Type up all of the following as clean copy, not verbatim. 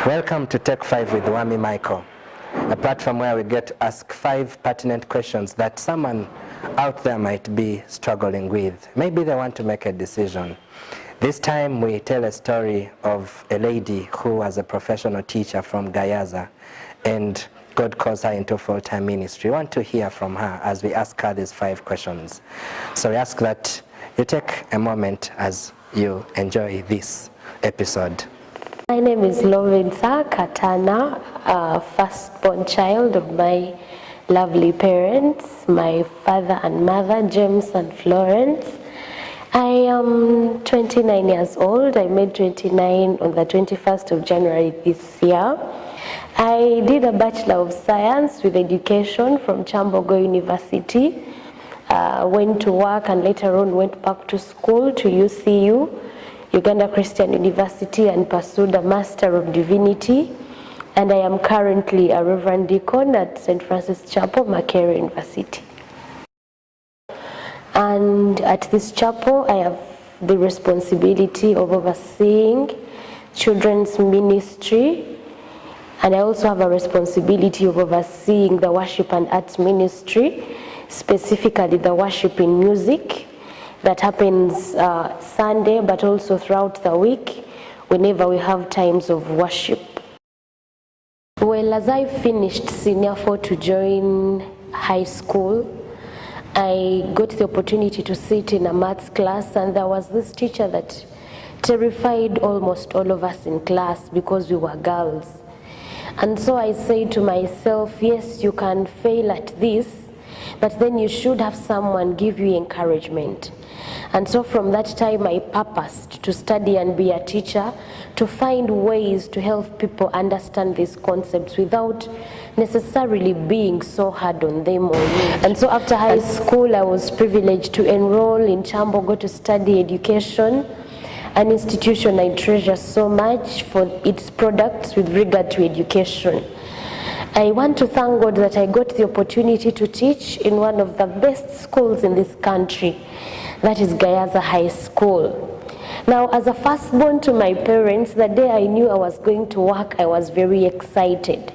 Welcome to Take 5 with Wami Myco, a platform where we get to ask 5 pertinent questions that someone out there might be struggling with. Maybe they want to make a decision. This time we tell a story of a lady who was a professional teacher from Gayaza, and God calls her into full-time ministry. We want to hear from her as we ask her these 5 questions. So we ask that you take a moment as you enjoy this episode. My name is Lovincer, Katana, firstborn child of my lovely parents, my father and mother, James and Florence. I am 29 years old. I made 29 on the 21st of January this year. I did a Bachelor of Science with Education from Chambogo University. Went to work and later on went back to school to UCU, Uganda Christian University, and pursued a Master of Divinity. And I am currently a Reverend Deacon at St. Francis Chapel, Makerere University. And at this chapel, I have the responsibility of overseeing children's ministry, and I also have a responsibility of overseeing the worship and arts ministry, specifically the worship in music that happens Sunday, but also throughout the week, whenever we have times of worship. Well, as I finished Senior 4 to join high school, I got the opportunity to sit in a maths class, and there was this teacher that terrified almost all of us in class because we were girls. And so I said to myself, yes, you can fail at this, but then you should have someone give you encouragement. And so from that time I purposed to study and be a teacher, to find ways to help people understand these concepts without necessarily being so hard on them. And so after high school I was privileged to enroll in Chambogo to study education, an institution I treasure so much for its products with regard to education. I want to thank God that I got the opportunity to teach in one of the best schools in this country, that is Gayaza High School. Now, as a firstborn to my parents, the day I knew I was going to work, I was very excited.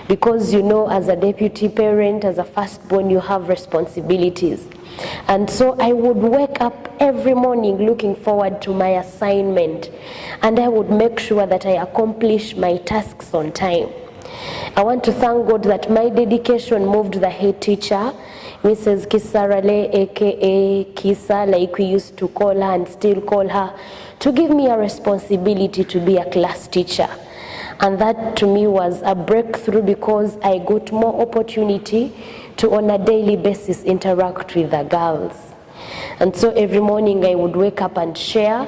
Because, you know, as a deputy parent, as a firstborn, you have responsibilities. And so I would wake up every morning looking forward to my assignment, and I would make sure that I accomplish my tasks on time. I want to thank God that my dedication moved the head teacher, Mrs. Kisarale, aka Kisa, like we used to call her and still call her, to give me a responsibility to be a class teacher. And that to me was a breakthrough, because I got more opportunity to on a daily basis interact with the girls. And so every morning I would wake up and share,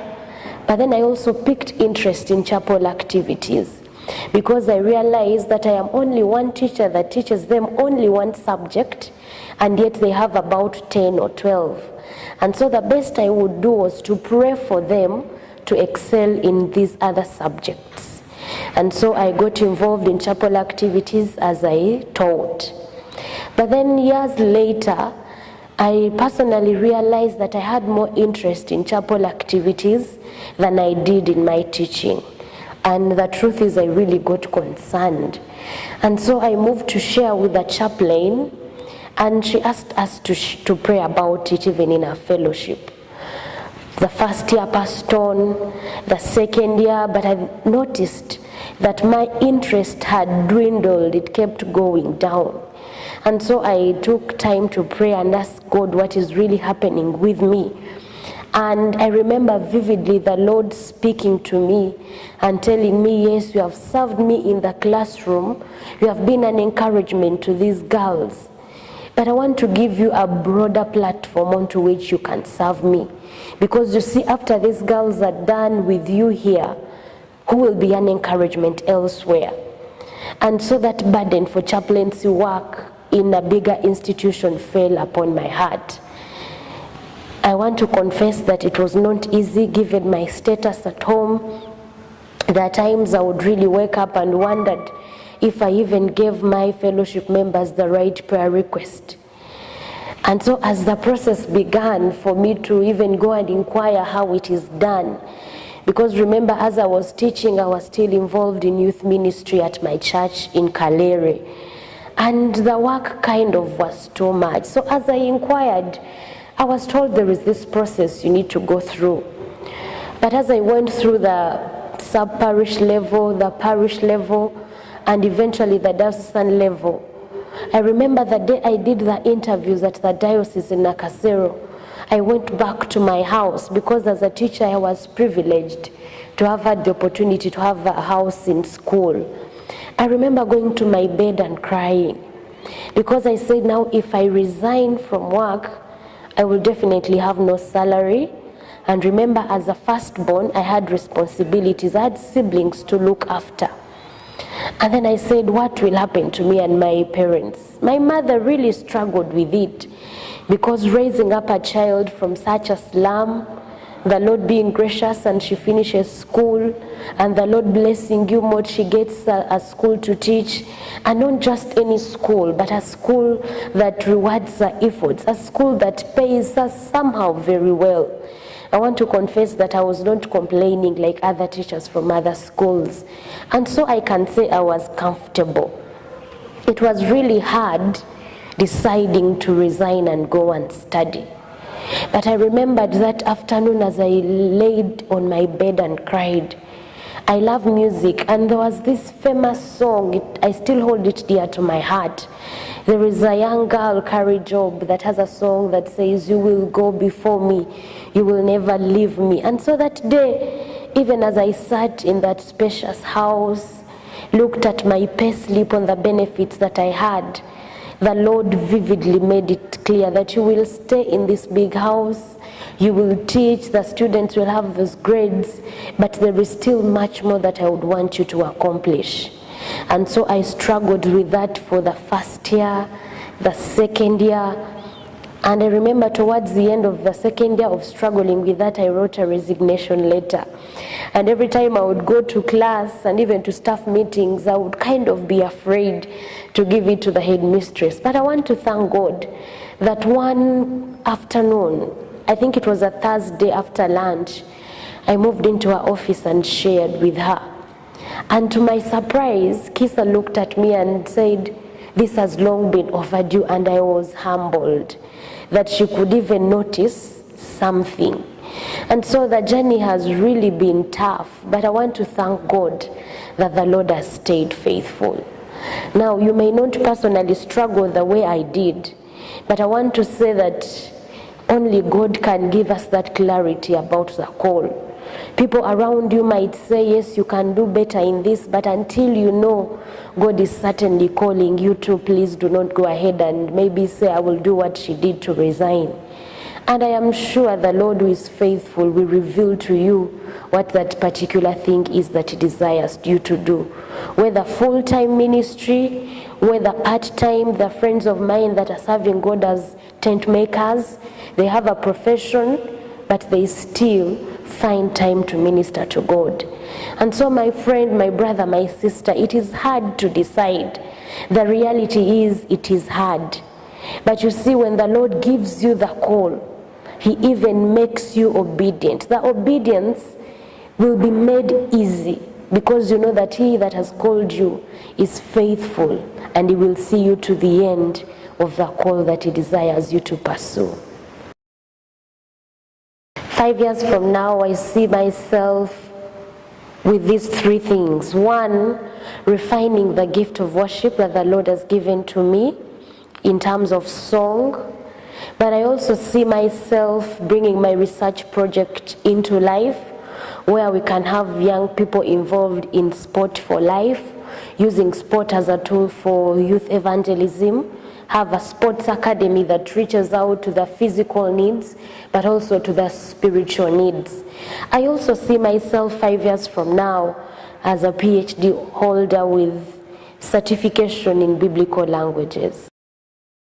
but then I also picked interest in chapel activities, because I realized that I am only one teacher that teaches them only one subject, and yet they have about 10 or 12. And so the best I would do was to pray for them to excel in these other subjects. And so I got involved in chapel activities as I taught. But then years later, I personally realized that I had more interest in chapel activities than I did in my teaching. And the truth is, I really got concerned. And so I moved to share with the chaplain, and she asked us to pray about it even in our fellowship. The first year passed on, the second year, but I noticed that my interest had dwindled. It kept going down. And so I took time to pray and ask God what is really happening with me. And I remember vividly the Lord speaking to me and telling me, yes, you have served me in the classroom. You have been an encouragement to these girls. But I want to give you a broader platform onto which you can serve me. Because you see, after these girls are done with you here, who will be an encouragement elsewhere? And so that burden for chaplaincy work in a bigger institution fell upon my heart. I want to confess that it was not easy given my status at home. There are times I would really wake up and wondered if I even gave my fellowship members the right prayer request. And so as the process began for me to even go and inquire how it is done, Because remember, as I was teaching, I was still involved in youth ministry at my church in Kalere. And the work kind of was too much. So as I inquired, I was told there is this process you need to go through. But as I went through the sub-parish level, the parish level, and eventually the diocesan level, I remember the day I did the interviews at the diocese in Nakasero, I went back to my house because as a teacher I was privileged to have had the opportunity to have a house in school. I remember going to my bed and crying because I said, now if I resign from work, I will definitely have no salary. And remember, as a firstborn, I had responsibilities. I had siblings to look after. And then I said, what will happen to me and my parents? My mother really struggled with it because raising up a child from such a slum, the Lord being gracious and she finishes school, and the Lord blessing you more, she gets a school to teach, and not just any school, but a school that rewards her efforts, a school that pays her somehow very well. I want to confess that I was not complaining like other teachers from other schools, and so I can say I was comfortable. It was really hard deciding to resign and go and study. But I remembered that afternoon as I laid on my bed and cried. I love music, and there was this famous song, I still hold it dear to my heart. There is a young girl, Carrie Job, that has a song that says, you will go before me, you will never leave me. And so that day, even as I sat in that spacious house, looked at my pay slip on the benefits that I had, the Lord vividly made it clear that you will stay in this big house, you will teach, the students will have those grades, but there is still much more that I would want you to accomplish. And so I struggled with that for the first year, the second year, and I remember towards the end of the second year of struggling with that, I wrote a resignation letter. And every time I would go to class and even to staff meetings, I would kind of be afraid to give it to the headmistress. But I want to thank God that one afternoon, I think it was a Thursday after lunch, I moved into her office and shared with her. And to my surprise, Kisa looked at me and said, this has long been overdue, and I was humbled that she could even notice something. And so the journey has really been tough, but I want to thank God that the Lord has stayed faithful. Now, you may not personally struggle the way I did, but I want to say that only God can give us that clarity about the call. People around you might say, yes, you can do better in this, but until you know God is certainly calling you to, please do not go ahead and maybe say, I will do what she did to resign. And I am sure the Lord who is faithful will reveal to you what that particular thing is that He desires you to do. Whether full-time ministry, whether part-time, the friends of mine that are serving God as tent makers, they have a profession, but they still find time to minister to God. And so my friend, my brother, my sister, it is hard to decide. The reality is it is hard. But you see, when the Lord gives you the call, He even makes you obedient. The obedience will be made easy because you know that He that has called you is faithful, and He will see you to the end of the call that He desires you to pursue. 5 years from now, I see myself with these three things. One, refining the gift of worship that the Lord has given to me in terms of song. But I also see myself bringing my research project into life, where we can have young people involved in sport for life, using sport as a tool for youth evangelism, have a sports academy that reaches out to the physical needs, but also to the spiritual needs. I also see myself 5 years from now as a PhD holder with certification in biblical languages.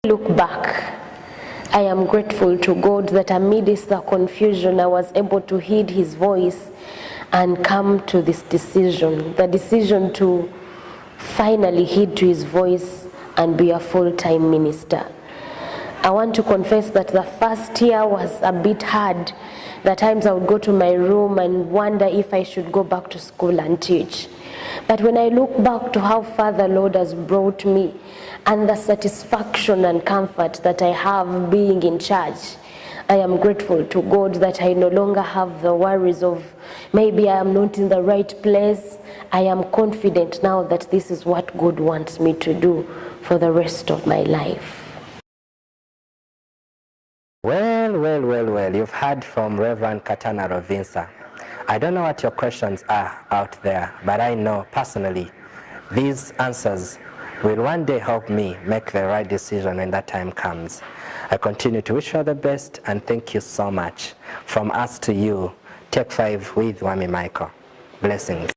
Look back, I am grateful to God that amidst the confusion, I was able to heed His voice and come to this decision, the decision to finally heed to His voice and be a full-time minister. I want to confess that the first year was a bit hard There are times I would go to my room and wonder if I should go back to school and teach. But when I look back to how far the Lord has brought me and the satisfaction and comfort that I have being in church, I am grateful to God that I no longer have the worries of maybe I am not in the right place. I am confident now that this is what God wants me to do for the rest of my life. Well, you've heard from Reverend Katana Lovincer. I don't know what your questions are out there, but I know personally these answers will one day help me make the right decision when that time comes. I continue to wish you all the best and thank you so much. From us to you, Take 5 with Wami Myco. Blessings.